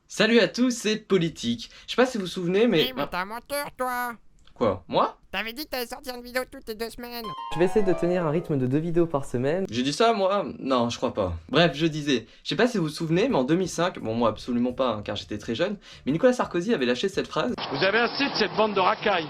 Salut à tous, c'est Politique. Je sais pas si vous vous souvenez, mais... Eh mais t'es un menteur toi. Quoi, moi? T'avais dit que t'allais sortir une vidéo toutes les 2 semaines. Je vais essayer de tenir un rythme de 2 vidéos par semaine. J'ai dit ça, moi? Non, je crois pas. Bref, je disais, je sais pas si vous vous souvenez, mais en 2005, bon moi absolument pas, car j'étais très jeune, mais Nicolas Sarkozy avait lâché cette phrase. Vous avez assez de cette bande de racailles.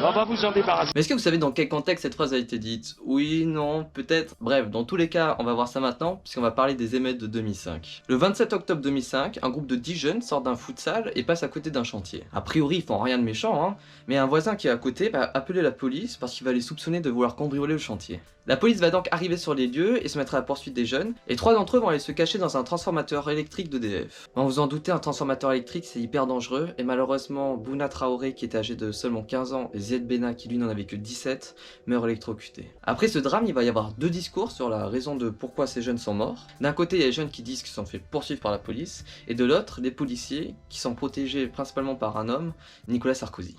On va vous en débarrasser. Mais est-ce que vous savez dans quel contexte cette phrase a été dite? Oui, non, peut-être. Bref, dans tous les cas, on va voir ça maintenant, puisqu'on va parler des émeutes de 2005. Le 27 octobre 2005, un groupe de 10 jeunes sort d'un futsal et passe à côté d'un chantier. A priori, ils font rien de méchant, hein, mais un voisin qui est à côté va appeler la police parce qu'il va les soupçonner de vouloir cambrioler le chantier. La police va donc arriver sur les lieux et se mettre à la poursuite des jeunes, et 3 d'entre eux vont aller se cacher dans un transformateur électrique d'EDF. Bon, vous en doutez, un transformateur électrique c'est hyper dangereux, et malheureusement, Bouna Traoré qui était âgé de seulement 15 ans, et Ziad Benna qui lui n'en avait que 17, meurt électrocuté. Après ce drame, il va y avoir deux discours sur la raison de pourquoi ces jeunes sont morts. D'un côté, il y a les jeunes qui disent qu'ils sont fait poursuivre par la police, et de l'autre, les policiers qui sont protégés principalement par un homme, Nicolas Sarkozy.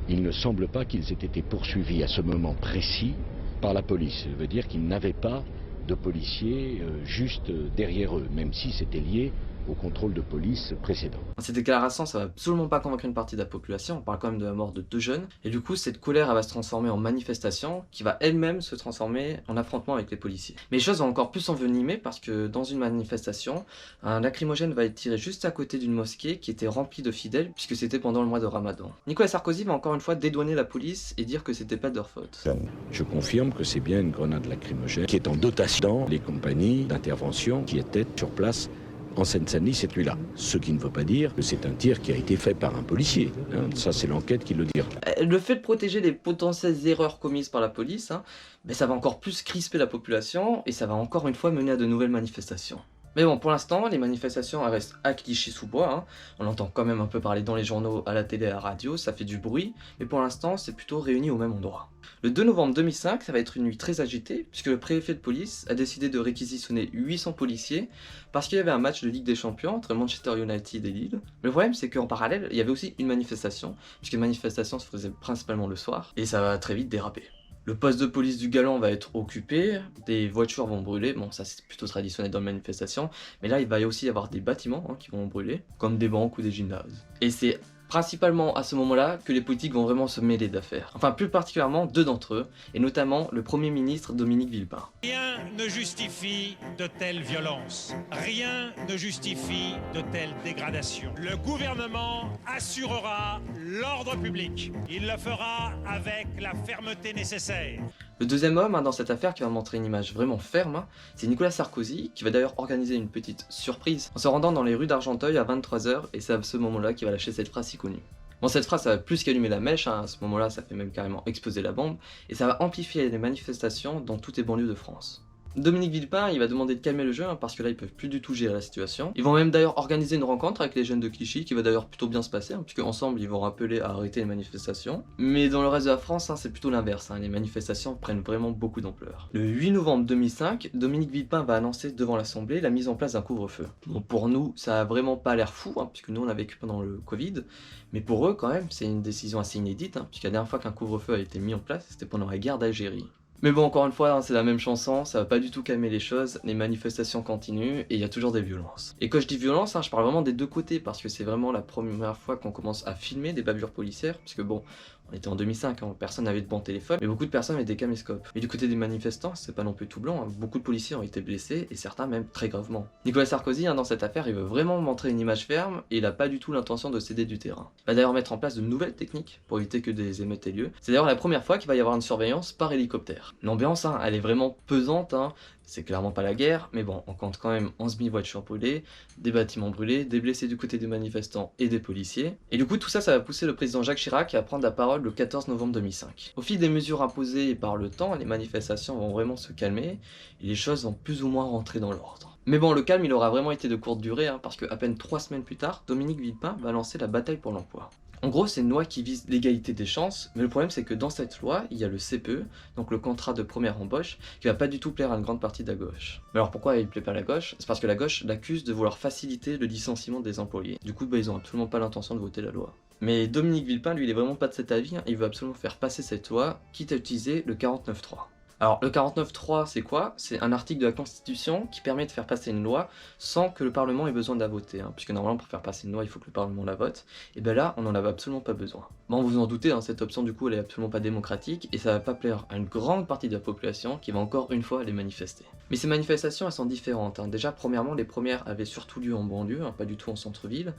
Il ne semble pas qu'ils aient été poursuivis à ce moment précis par la police. Ça veut dire qu'ils n'avaient pas de policiers juste derrière eux, même si c'était lié au contrôle de police précédent. Ces déclarations, ça va absolument pas convaincre une partie de la population, on parle quand même de la mort de 2 jeunes, et du coup cette colère elle va se transformer en manifestation, qui va elle-même se transformer en affrontement avec les policiers. Mais les choses vont encore plus s'envenimer parce que dans une manifestation, un lacrymogène va être tiré juste à côté d'une mosquée qui était remplie de fidèles, puisque c'était pendant le mois de Ramadan. Nicolas Sarkozy va encore une fois dédouaner la police et dire que c'était pas de leur faute. Je confirme que c'est bien une grenade lacrymogène qui est en dotation dans les compagnies d'intervention qui étaient sur place en Seine-Saint-Denis cette nuit-là. Ce qui ne veut pas dire que c'est un tir qui a été fait par un policier. Ça, c'est l'enquête qui le dira. Le fait de protéger les potentielles erreurs commises par la police, ça va encore plus crisper la population et ça va encore une fois mener à de nouvelles manifestations. Mais bon, pour l'instant, les manifestations restent à Clichy-sous-Bois. On entend quand même un peu parler dans les journaux, à la télé, à la radio, ça fait du bruit, mais pour l'instant, c'est plutôt réuni au même endroit. Le 2 novembre 2005, ça va être une nuit très agitée, puisque le préfet de police a décidé de réquisitionner 800 policiers, parce qu'il y avait un match de Ligue des Champions entre Manchester United et Lille. Mais le problème, c'est qu'en parallèle, il y avait aussi une manifestation, puisque la manifestation se faisait principalement le soir, et ça va très vite déraper. Le poste de police du Galant va être occupé, des voitures vont brûler, bon ça c'est plutôt traditionnel dans les manifestations, mais là il va aussi y avoir des bâtiments qui vont brûler, comme des banques ou des gymnases. Et c'est principalement à ce moment-là que les politiques vont vraiment se mêler d'affaires. Enfin plus particulièrement 2 d'entre eux, et notamment le Premier ministre Dominique Villepin. Rien ne justifie de telles violences. Rien ne justifie de telles dégradations. Le gouvernement assurera l'ordre public. Il le fera avec la fermeté nécessaire. Le deuxième homme dans cette affaire qui va montrer une image vraiment ferme, c'est Nicolas Sarkozy, qui va d'ailleurs organiser une petite surprise en se rendant dans les rues d'Argenteuil à 23h, et c'est à ce moment-là qu'il va lâcher cette phrase si connue. Bon, cette phrase, ça va plus qu'allumer la mèche, à ce moment-là, ça fait même carrément exploser la bombe, et ça va amplifier les manifestations dans toutes les banlieues de France. Dominique Villepin, il va demander de calmer le jeu parce que là ils peuvent plus du tout gérer la situation. Ils vont même d'ailleurs organiser une rencontre avec les jeunes de Clichy qui va d'ailleurs plutôt bien se passer puisque ensemble ils vont rappeler à arrêter les manifestations. Mais dans le reste de la France, c'est plutôt l'inverse, les manifestations prennent vraiment beaucoup d'ampleur. Le 8 novembre 2005, Dominique Villepin va annoncer devant l'Assemblée la mise en place d'un couvre-feu. Bon, pour nous, ça a vraiment pas l'air fou puisque nous on a vécu pendant le Covid, mais pour eux quand même c'est une décision assez inédite puisque la dernière fois qu'un couvre-feu a été mis en place, c'était pendant la guerre d'Algérie. Mais bon, encore une fois, c'est la même chanson, ça va pas du tout calmer les choses, les manifestations continuent et il y a toujours des violences. Et quand je dis violence, je parle vraiment des deux côtés parce que c'est vraiment la première fois qu'on commence à filmer des bavures policières, puisque bon, on était en 2005, personne n'avait de bon téléphone, mais beaucoup de personnes avaient des caméscopes. Et du côté des manifestants, c'est pas non plus tout blanc, beaucoup de policiers ont été blessés et certains même très gravement. Nicolas Sarkozy, dans cette affaire, il veut vraiment montrer une image ferme et il a pas du tout l'intention de céder du terrain. Il va d'ailleurs mettre en place de nouvelles techniques pour éviter que des émeutes aient lieu. C'est d'ailleurs la première fois qu'il va y avoir une surveillance par hélicoptère. L'ambiance, elle est vraiment pesante, c'est clairement pas la guerre, mais bon, on compte quand même 11 000 voitures brûlées, des bâtiments brûlés, des blessés du côté des manifestants et des policiers. Et du coup, tout ça, ça va pousser le président Jacques Chirac à prendre la parole le 14 novembre 2005. Au fil des mesures imposées par le temps, les manifestations vont vraiment se calmer et les choses vont plus ou moins rentrer dans l'ordre. Mais bon, le calme, il aura vraiment été de courte durée, parce que à peine 3 semaines plus tard, Dominique Villepin va lancer la bataille pour l'emploi. En gros, c'est une loi qui vise l'égalité des chances, mais le problème c'est que dans cette loi, il y a le CPE, donc le contrat de première embauche, qui va pas du tout plaire à une grande partie de la gauche. Mais alors pourquoi il plaît pas à la gauche? C'est parce que la gauche l'accuse de vouloir faciliter le licenciement des employés. Du coup, ils ont absolument pas l'intention de voter la loi. Mais Dominique Villepin, lui, il est vraiment pas de cet avis, il veut absolument faire passer cette loi, quitte à utiliser le 49.3. Alors le 49.3 c'est quoi? C'est un article de la Constitution qui permet de faire passer une loi sans que le Parlement ait besoin de la voter, hein, puisque normalement pour faire passer une loi il faut que le Parlement la vote, et bien là on n'en avait absolument pas besoin. Bon vous en doutez, hein, cette option du coup elle est absolument pas démocratique et ça va pas plaire à une grande partie de la population qui va encore une fois aller manifester. Mais ces manifestations elles sont différentes, hein. Déjà premièrement les premières avaient surtout lieu en banlieue, hein, pas du tout en centre-ville,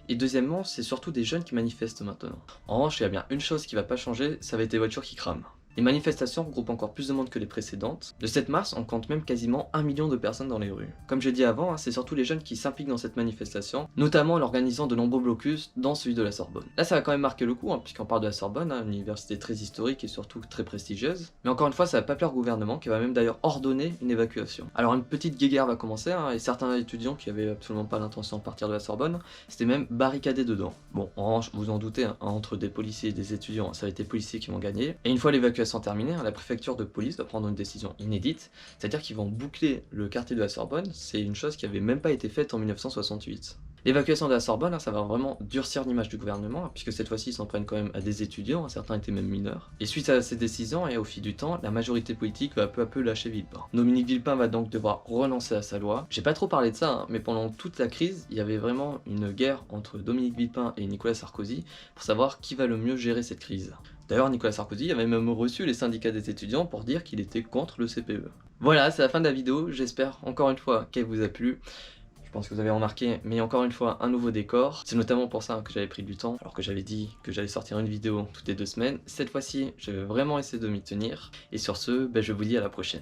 et deuxièmement c'est surtout des jeunes qui manifestent maintenant. En revanche il y a bien une chose qui va pas changer, ça va être les voitures qui crament. Les manifestations regroupent encore plus de monde que les précédentes. Le 7 mars, on compte même quasiment 1 million de personnes dans les rues. Comme j'ai dit avant, hein, c'est surtout les jeunes qui s'impliquent dans cette manifestation, notamment en organisant de nombreux blocus, dont celui de la Sorbonne. Là, ça va quand même marquer le coup, hein, puisqu'on parle de la Sorbonne, hein, une université très historique et surtout très prestigieuse. Mais encore une fois, ça va pas plaire au gouvernement, qui va même d'ailleurs ordonner une évacuation. Alors une petite guéguerre va commencer, hein, et certains étudiants qui avaient absolument pas l'intention de partir de la Sorbonne, c'était même barricadés dedans. Bon, en revanche, vous en doutez, hein, entre des policiers et des étudiants, ça va être les policiers qui vont gagner. Et une fois l'évacuation terminée, hein, la préfecture de police va prendre une décision inédite, c'est-à-dire qu'ils vont boucler le quartier de la Sorbonne, c'est une chose qui avait même pas été faite en 1968. L'évacuation de la Sorbonne, hein, ça va vraiment durcir l'image du gouvernement, hein, puisque cette fois-ci ils s'en prennent quand même à des étudiants, hein, certains étaient même mineurs. Et suite à ces décisions et au fil du temps, la majorité politique va peu à peu lâcher Villepin. Dominique Villepin va donc devoir renoncer à sa loi. J'ai pas trop parlé de ça, hein, mais pendant toute la crise, il y avait vraiment une guerre entre Dominique Villepin et Nicolas Sarkozy pour savoir qui va le mieux gérer cette crise. D'ailleurs, Nicolas Sarkozy avait même reçu les syndicats des étudiants pour dire qu'il était contre le CPE. Voilà, c'est la fin de la vidéo, j'espère encore une fois qu'elle vous a plu. Je pense que vous avez remarqué, mais encore une fois, un nouveau décor. C'est notamment pour ça que j'avais pris du temps, alors que j'avais dit que j'allais sortir une vidéo toutes les 2 semaines. Cette fois-ci, je vais vraiment essayer de m'y tenir. Et sur ce, je vous dis à la prochaine.